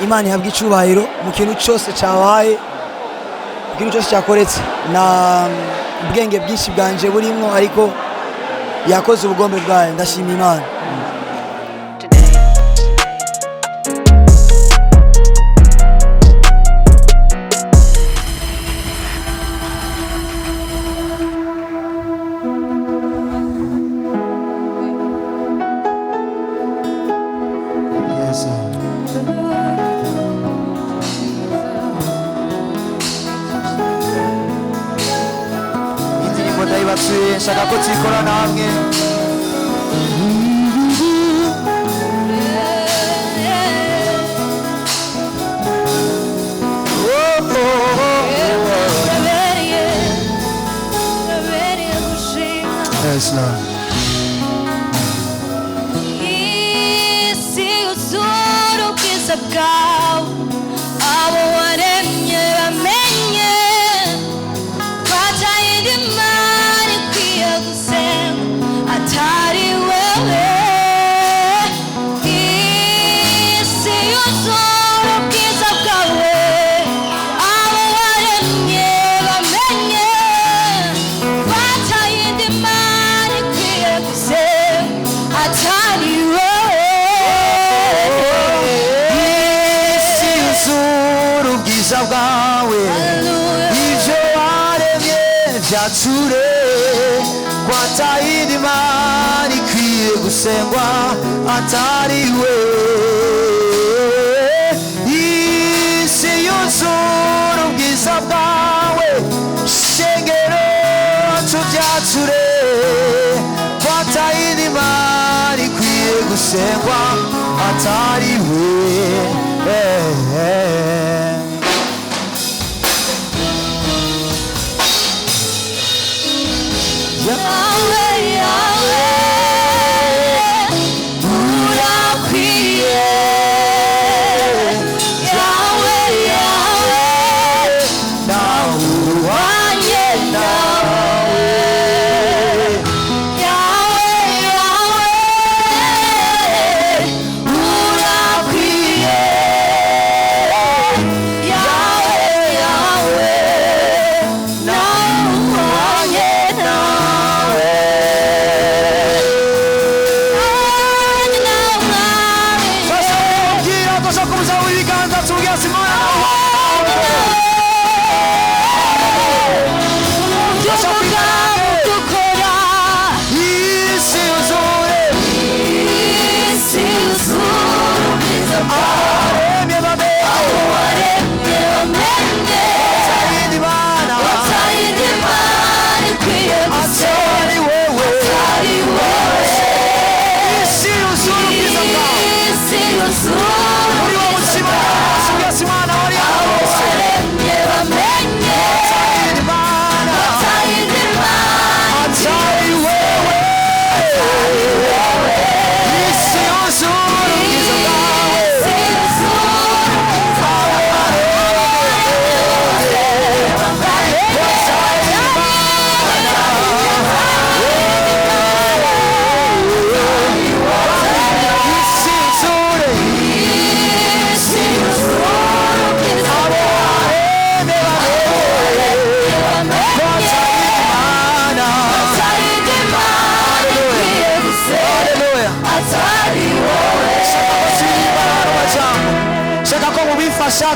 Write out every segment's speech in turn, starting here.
Imana ihabwa icubahiro mu kintu cyose cyabaye, mu kintu cyose cyakoretse, na ubwenge bwinshi bwanje burimwo, ariko yakoze ubugombe bwayo. Ndashima Imana. Shaka ko tuyikora namwe. Yes, Lord. Isi uzuru ubwiza bwawe, abo waremye bamenye batayindi Imana ikwiye gusenga atari wewe. Isi uzuru ubwiza bwawe, abo waremye bamenye batayindi Imana ikwiye gusenga atari wewe. Isi uzuru ubwiza bwawe, ivyo waremye vyature ko atayindi Imana ikwiye gusengwa atari wewe. Isi yuzura ubwiza bwawe, shengero tuvyature ko atayindi Imana ikwiye gusengwa atari wewe. Yahweh, Yahweh, urakwiye. Yahweh, Yahweh, nawuhanye nawe. Yahweh, Yahweh, urakwiye. Yahweh, Yahweh, nawuhanye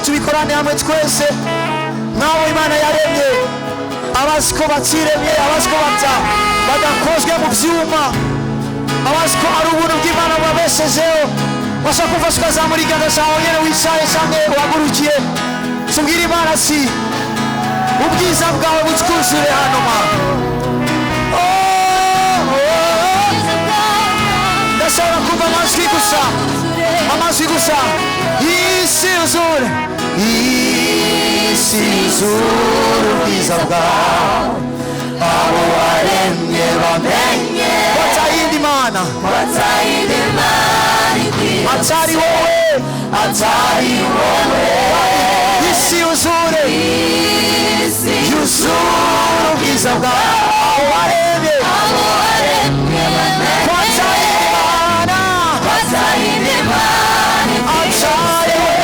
tubikorane hamwe twese nk'abo Imana yaremye, abaziko bakiremye, abaziko badakozwe mu vyuma, abaziko ari ubuntu bw'Imana bubabeshejeho. Washaka kuva ukazamura ikiganza cawe nyene wicaye canke uhagurukiye, tubwire Imana ati ubwiza bwawe butwuzure hano Mana. Ndashobora kumva amajwi gusa, amajwi gusa. Isi yuzure, isi yuzure ubwiza bwawe, abo waremye bamenye batayindi Imana, batayindi Imana ikwiye atari wowe, atari wowe. Isi yuzure, isi yuzure ubwiza bwawe, abo waremye bamenye batayindi Imana, batayindi Imana ikwiye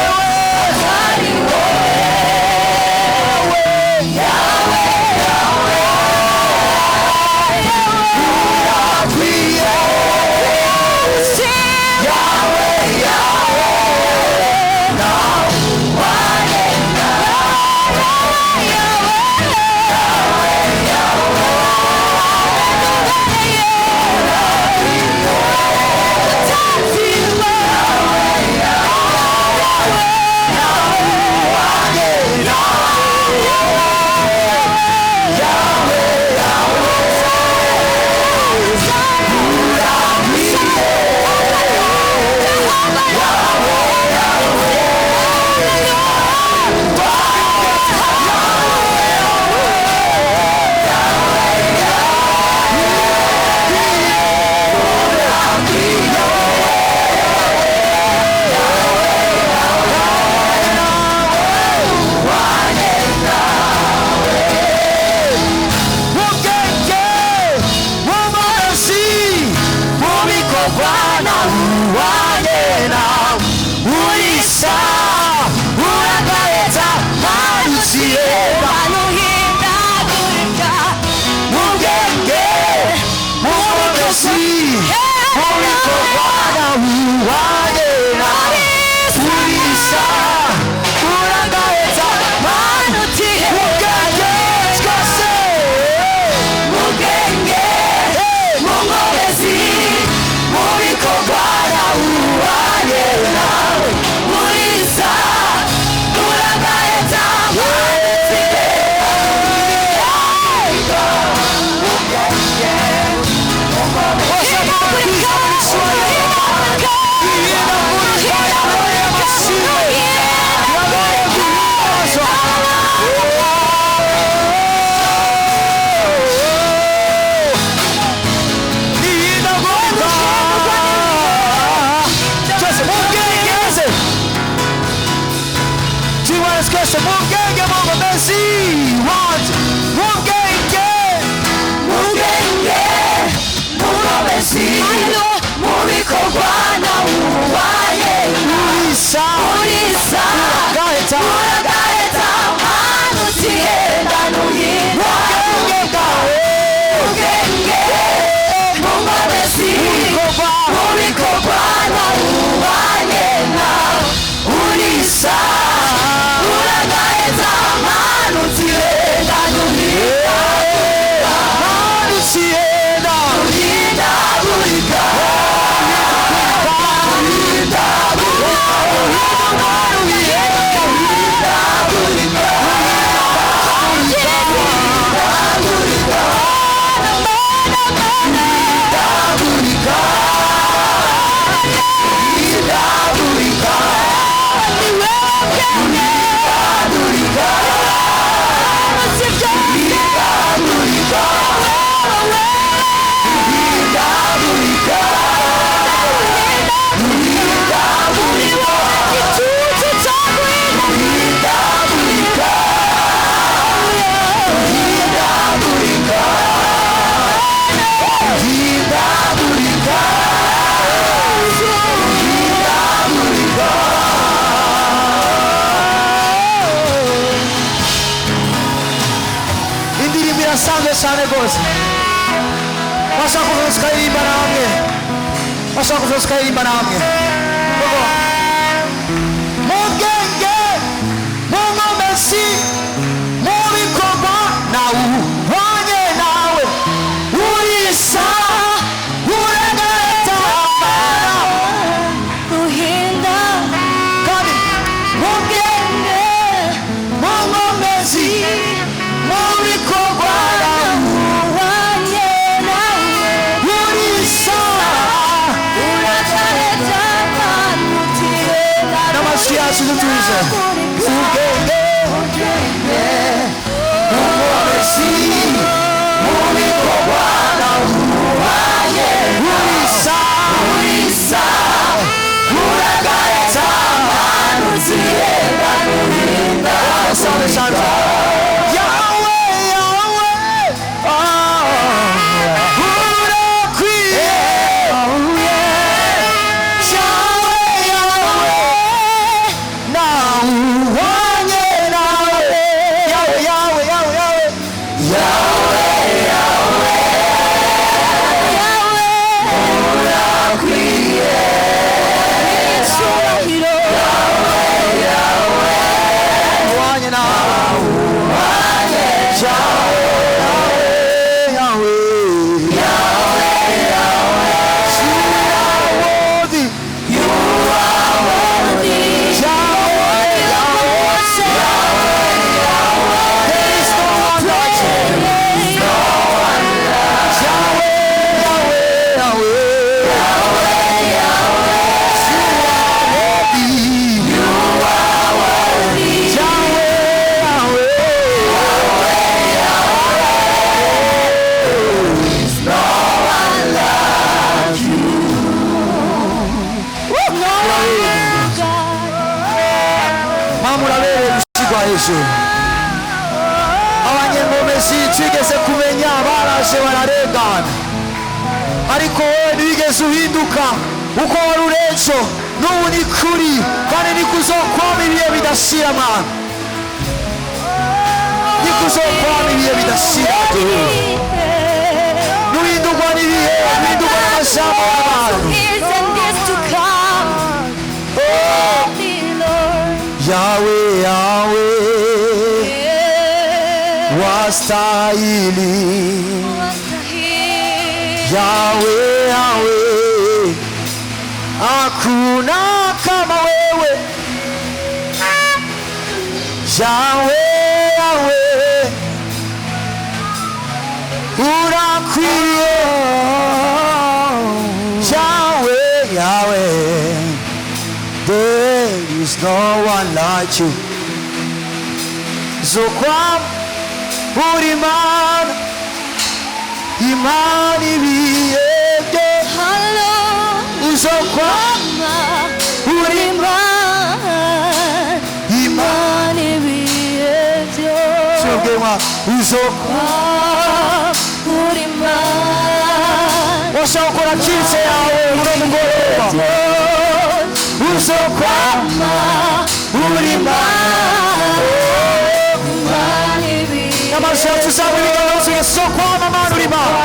amazi twese mu bwenge mu ngomezi wanje mu bwenge mu bwenge mu ngomezi mu bikorwa nawe ubaye urisa urisa uragaheta uragaheta manu utihenda nuhinda ubwenge bwawe ubwenge mu ngomezi mu bikorwa nawe ubaye nawe urisa uragaheta manu utihenda nuhinda Siena, nuhinda burika indirimbo irasanzwe cyane rwose bashaka kuvuza tukaririmba namwe bashaka kuvuza tukaririmba namwe mu bwenge mu ngomezi mu bikorwa nawe ubanye nawe urisa uragaheta ruhinda kandi mu bwenge mu ngomezi mu bikorwa ubanye nawe urisa uragaheta manu utihenda n'amajwi yacu dutuze ubwenge ngomezi mu bikorwa nawe ubaye urisa urisa uragaheta manu utihenda nuhinda asante cyane yawe yawe urakwiye yawe yawe nawe ubanye nawe yawe yawe yawe yawe ubanye nawe yawe murabereye gusigwa hejuru abanyengomezi twigeze kumenya baraje bararengana ariko wowe ntiwigeze uhinduka uko wari uri ejo n'ubu ni kuri kandi nikuzokwama ibihe bidashira mwana nikuzokwama ibihe bidashira nuhindurwa n'ibihe nuhindurwa n'amajambo y'abantu yawe yawe wastahili yawe yawe hakuna kama wewe yawe yawe urakwiye yawe yawe there is no one like you zokwam uri mana imana ibiyebye uzokwam uri mana imana mutima uri Mana washaka gukora kice yawe uno mugoroba uzokwama uri Mana amaso yacu usanga ibiganza uzokwama Mana uri Mana.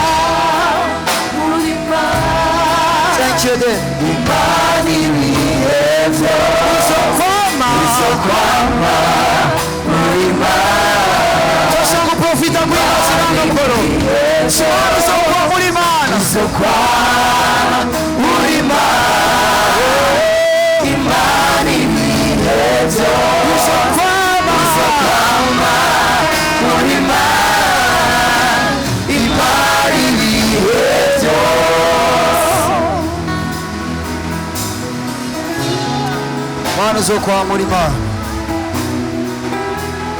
Thank you then. Toshaka profita kwa sinanga mkoro. Sio kwa mulimana. Imani mihezo. Imani mihezo. Mana uzokwa muri Mana.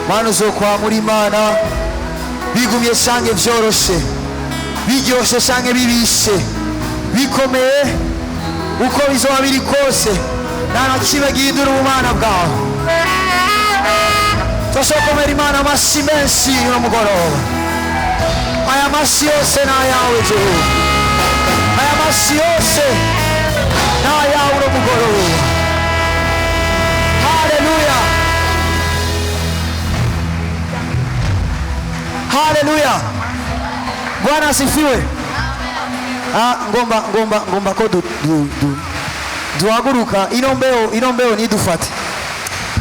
Mana uzokwa muri Mana. Bigumye shange vyoroshe, biryoshe shange bibishe, bikomeye uko bizoba biri kose nta kibe gihindura ubumana bwawe. Toshokomera Imana amashyi menshi uno mugoroba. Aya mashyi yose ni ayawe Jehova, aya mashyi yose ni ayawe uno mugoroba. Haleluya, haleluya. Bwana asifiwe. Ngomba ko duhaguruka ino mbeo nidufate.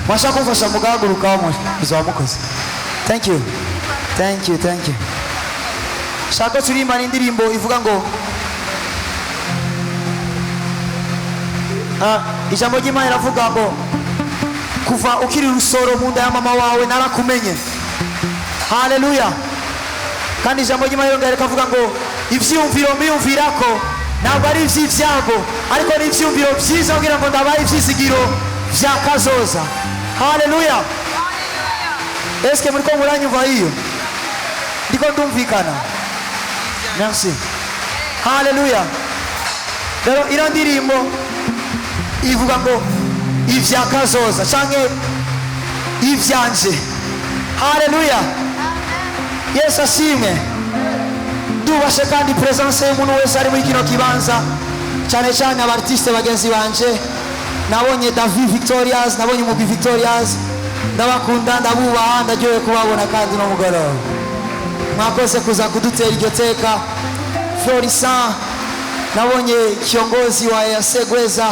Mwashaka kumfasha mugahaguruka wamwe uzaba mukoze. Thank you. Shaka turimba n'indirimbo ivuga ngo ijambo ry'Imana iravuga ngo kuva ukiri rusoro mu nda ya mama wawe narakumenye. Haleluya. Kandi ijambo ry'Imana rikavuga ngo ivyumviro mbiyumvirako ntabwo ari ivy'ivyago ariko ni ivyumviro vyiza kugira ngo ndabaye ivyizigiro vya kazoza. Haleluya. Eske muriko muranyumva hiyo? Ndiko ndumvikana? Merci. Haleluya. Rero ino ndirimbo ivuga ngo ivya kazoza canke ivyanje. Haleluya. Yesu ashimwe. Ndubashe kandi presence y'umuntu wese ari muri kino kibanza, cyane cyane abartiste bagenzi banje. Nabonye David Victorias, nabonye Mubi Victorias, ndabakunda ndabubaha ndaryoye kubabona kandi no mugoroba. Mwakoze kuza kudutera iryo teka. Florissant, nabonye kiongozi wa Yasegweza,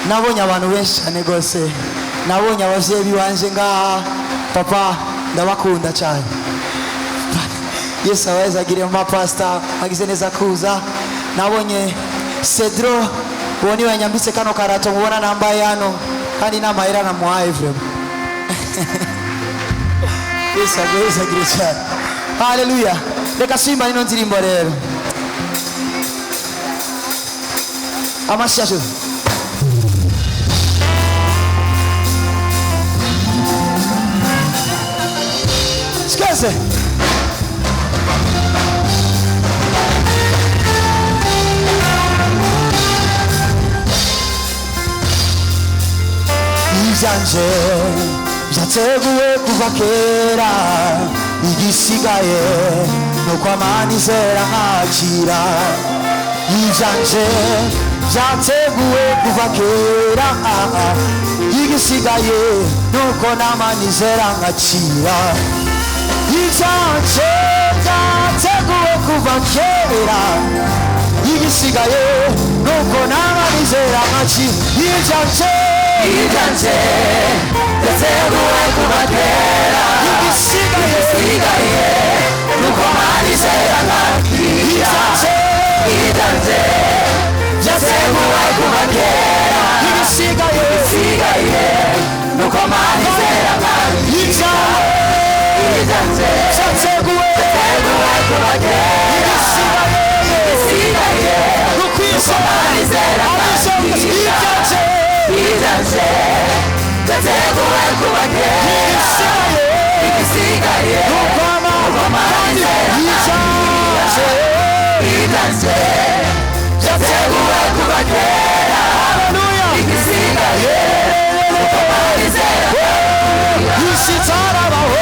nabonye abantu benshi cyane gose, nabonye abavyeyi banje ngaha. Papa ndabakunda cyane. Yesu aweza agire mapasta agize neza kuza. Nabonye Cedro woni wanyambitse kano karato mubona nambaye hano kandi namahera na muhaye vrema. Yesu aweza agire cyane. Haleluya. Reka simba ino ndirimbo rero. Amashasho. Skase. Ivyanje vyateguwe kuva kera, igisigaye nuko amanizera nkakira. Ivyanje vyateguwe kuva kera, igisigaye nuko namanizera nkakira. Ivyanje vyateguwe kuva kera, igisigaye nuko namanizera nkakira. Ivyanje vyateguwe kuva kera, igisigaye nuko namanizera nkakira. Ivyanje vyateguwe kuva kera, igisigaye nuko namanizera nkakira. Ivyanje vyateguwe kuva kera, igisigaye nuko namanizera nkakira. Ivyanje vyateguwe kuva kera, igisigaye nuko namanizera nkakira. Ivyanje vyateguwe kuva kera, igisigaye nuko namanizera nkakira. Isitarabaho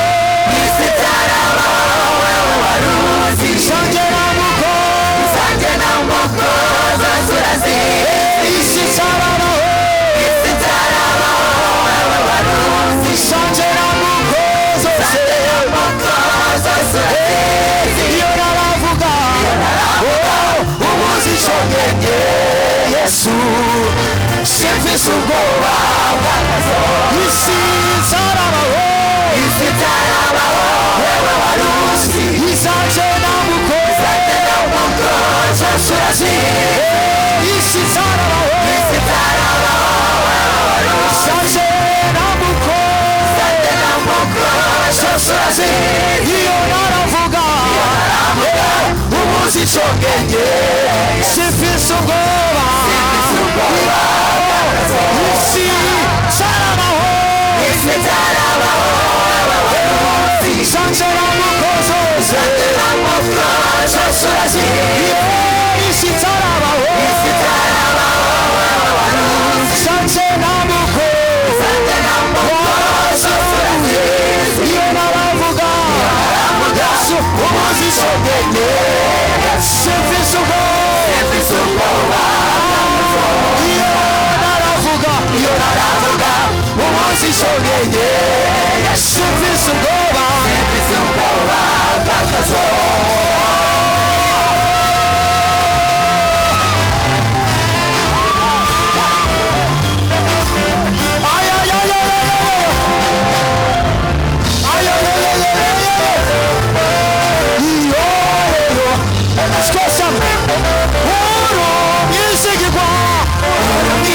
simfise ubwoba isi itarabaho wewe waruzi izanje nambuko zose urazi isi itarabaho izanje nambuko zose urazi iyo naravuga umuzi congenge simfise ubwoba isi itarabaho izanje nambuko zose urazi isi itarabaho izanje nambuko iyo naravuga umuzi congenge simfise ubwoba iyo naravuga umuzi congenge simfise ubwoba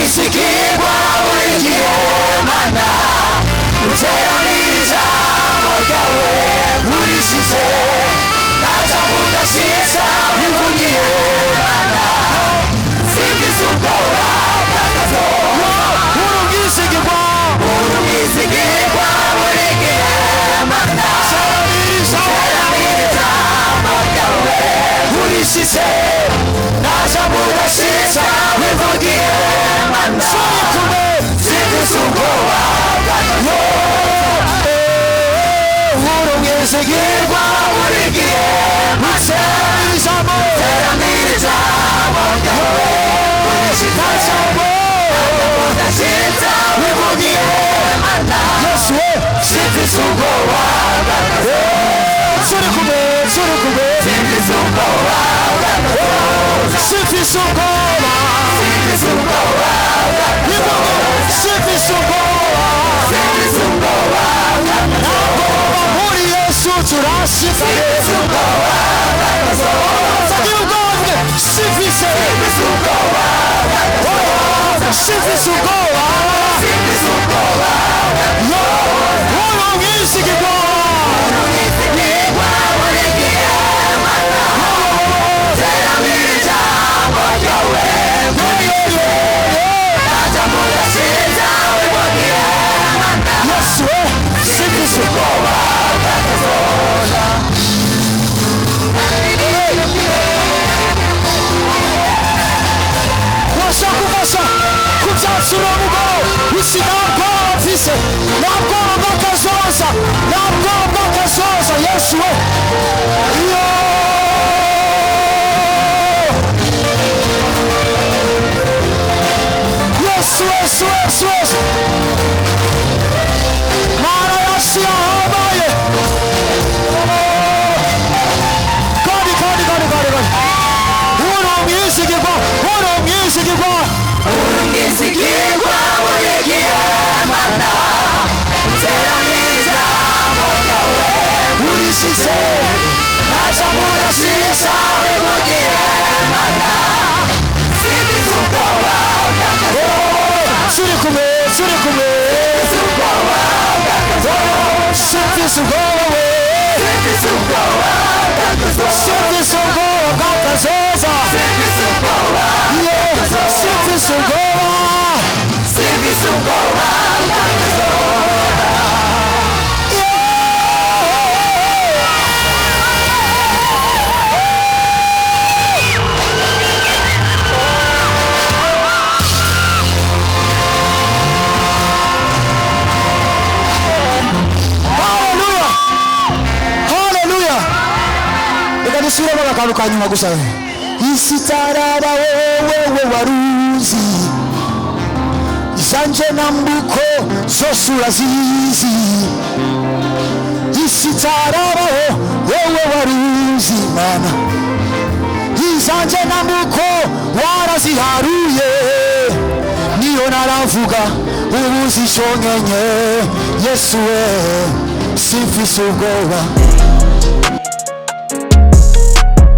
Isigirwa buri gihe mana uteraniriza amagawe urishize naja mudashitsa bivugiye mana simfise ubwoba urumwisigirwa buri gihe mana uteraniriza amagawe urishize naja mudashitsa bivugiye mana simfise ubwoba urumwisigirwa buri gihe uteraniriza amagawe urishize udashitsa bivugiye mana simfise ubwoba simfise ubwoba simfise ubwoba simfise ubwoba muri Yesu turashikanye sagira ubwoba simfise ubwoba urumwisigirwa buri gihe mana uteraniriza amagawe naja mudashitsa bivugiye mana simfise ubwoba washakufasha kubyasura umugo isi ntabwo mfise ntabwo bakazoza Yesu we Yesu mara yasi yahabaye kodi urumwisigirwa buri gihe mana uteraniriza amagawe urishize naja mudashitsa bivugiye mana simfise ubwoba turi kumwe simfise ubwoba simfise ubwoba bw'akazoza simfise ubwoba Hallelujah. Reka dusubiremo akantu ka nyuma gusa isi itarabaho wewe waruzi izanje nambuko zose urazizi isi itarabaho wewe waruzi mana izanje nambuko waraziharuye niyo aravuga ubuzi icyo nkenye Yesu we simfise ubwoba